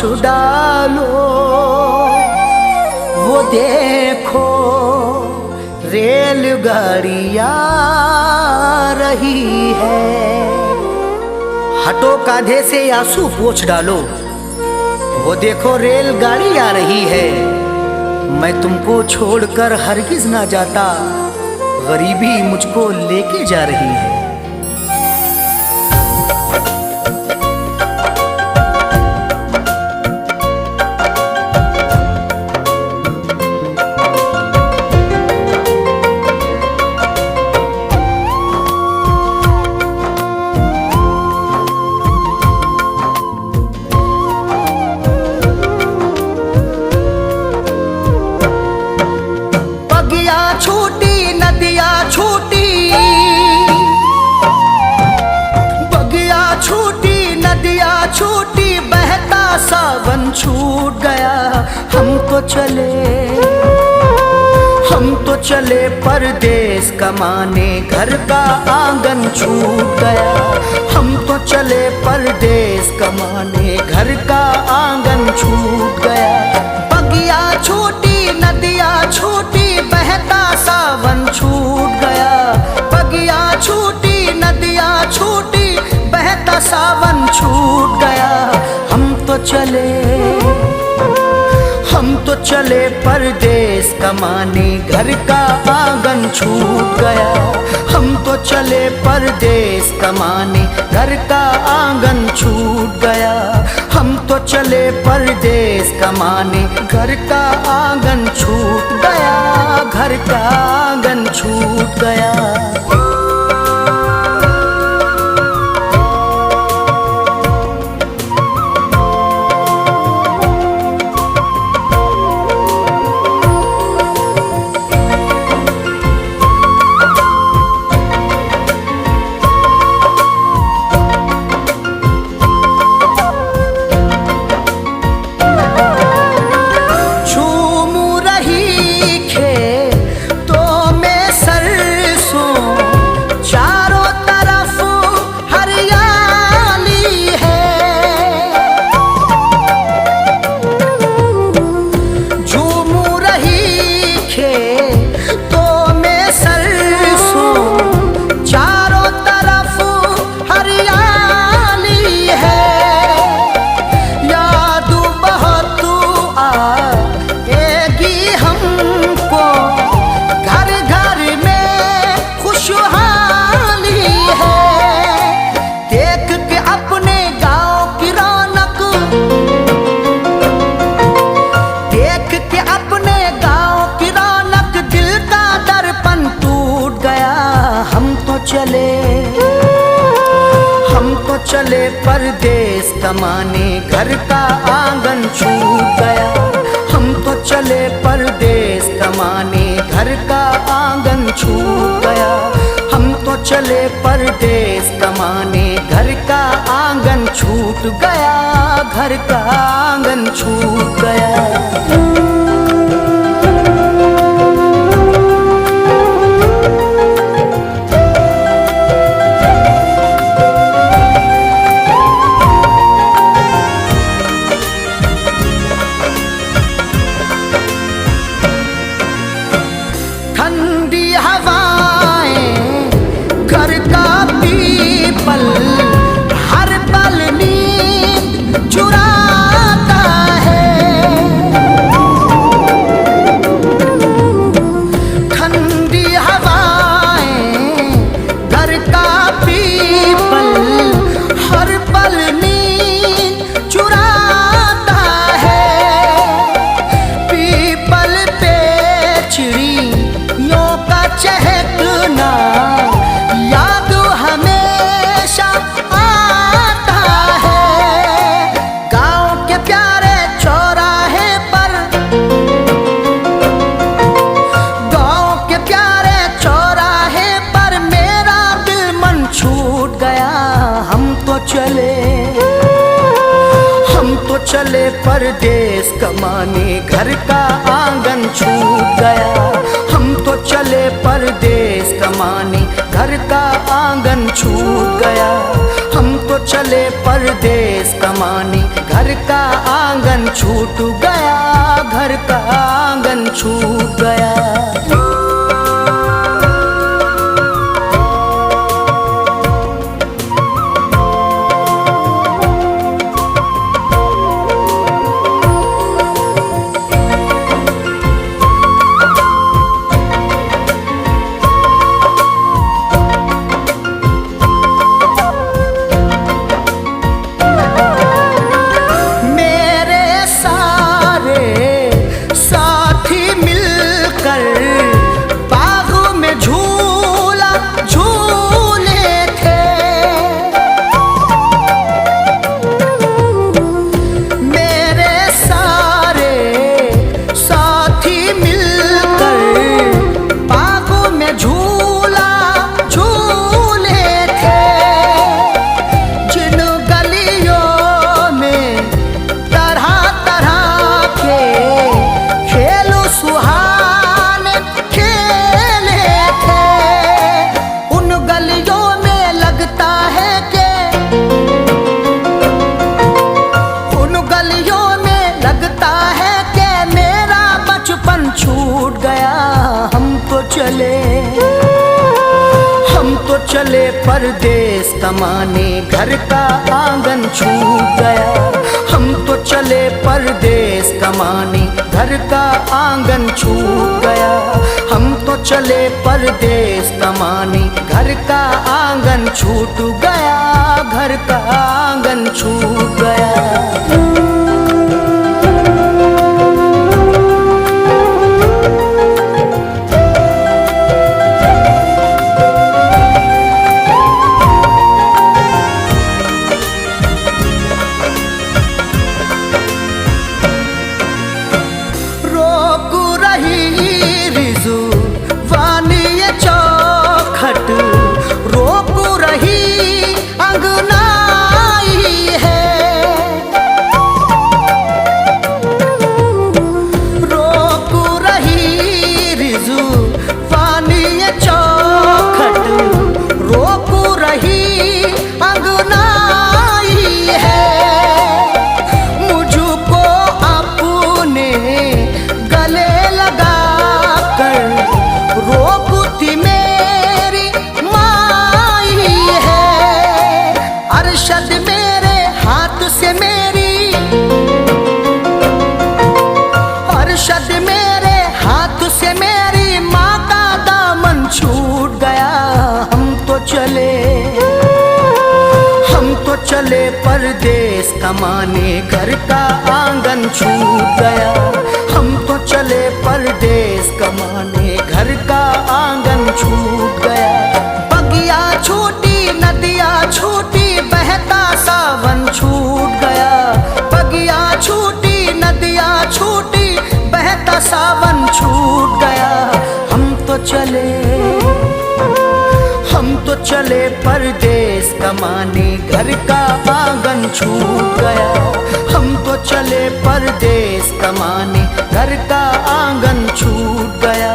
पोंछ डालो, वो देखो रेलगाड़ी आ रही है। हटो कांधे से आंसू पोंछ डालो, वो देखो रेलगाड़ी आ रही है। मैं तुमको छोड़कर हरगिज ना जाता, गरीबी मुझको लेके जा रही है। छूटी नदिया छूटी, बगिया छूटी नदिया छूटी, बहता सावन छूट गया। हम तो चले परदेस कमाने, घर का आंगन छूट गया। हम तो चले परदेस कमाने, घर का आंगन छूट गया। बगिया छूटी नदिया छूटी, बहता सावन छूट गया। बगिया छूटी नदिया छूटी, बहता सावन छूट गया। हम तो चले परदेस कमाने, घर का आंगन छूट गया। हम तो चले परदेस कमाने, घर का आंगन छूट गया। हम तो चले परदेस कमाने, घर का आंगन छूट गया। घर का आंगन छूट गया। चले परदेस कमाने, घर का आंगन छूट गया। हम तो चले परदेस कमाने, घर का आंगन छूट गया। हम तो चले परदेस कमाने, घर का आंगन छूट गया। घर का आंगन छूट गया। हर पल नींद चुराता है, ठंडी हवाएं घर का पीपल, हर पल नींद चुराता है। पीपल पे चिड़ियों का चहकना याद हमेशा आता है। गांव के प्यारे चौराहे पर, गांव के प्यारे चौराहे पर मेरा दिल मन छूट गया। हम तो चले परदेस कमाने, घर का आंगन छूट गया। हम तो चले परदेस कमाने, घर का आंगन छूट गया। हम तो चले परदेस कमाने, घर का आंगन आंगन छूट गया, घर का आंगन छूट गया। चले परदेस कमाने, घर का आंगन छूट गया। हम तो चले परदेस कमाने, घर का आंगन छूट गया। हम तो चले परदेस कमाने, घर का आंगन छूट गया, घर का आंगन छूट गया। चले परदेस कमाने, घर का आंगन छूट गया। हम तो चले परदेस कमाने, घर का आंगन छूट गया। बगिया छूटी, नदिया छूटी, बहता सावन छूट गया। बगिया छूटी, नदिया छूटी, बहता सावन छूट गया। हम तो चले परदेस कमाने, घर का आंगन छूट गया। हम तो चले परदेस कमाने, घर का आंगन छूट गया।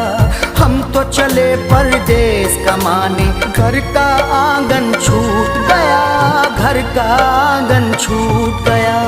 हम तो चले परदेस कमाने, घर का आंगन छूट गया, घर का आंगन छूट गया।